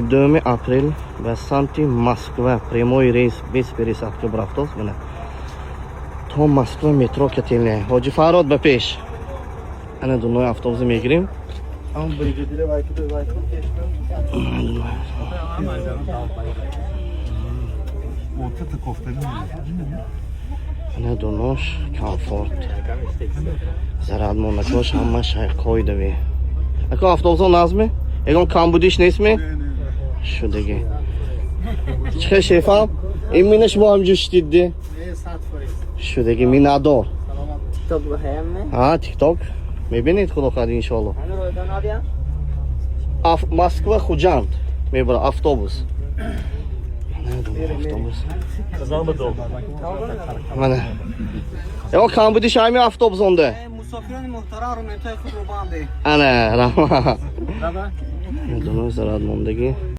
2 aprel به سمت مسکو прямой рейс без пересадки بر автобус بنا تا مسکو مترو کتیلنه حاجی فراد به پیش انا دونوی автобус میگیریم هم بریگادیر وایکو انا دونوش کامفورت زرد مونکاش همه شای قایده بی اکا автобус نظمه اگه کامبودیش نیست می شدگی چه شفام این مینش با هم جوش دیدی شدگی می ندار تیک تاک بخیم می؟ ها تیک تاک میبینید خدا خواهد انشالله مسکو خوجند میبره автобус منه یا کامبودیش همین автобус اونده مسافران محترم رو منطقه خود رو بانده انا رحمه دونو زرد موندگی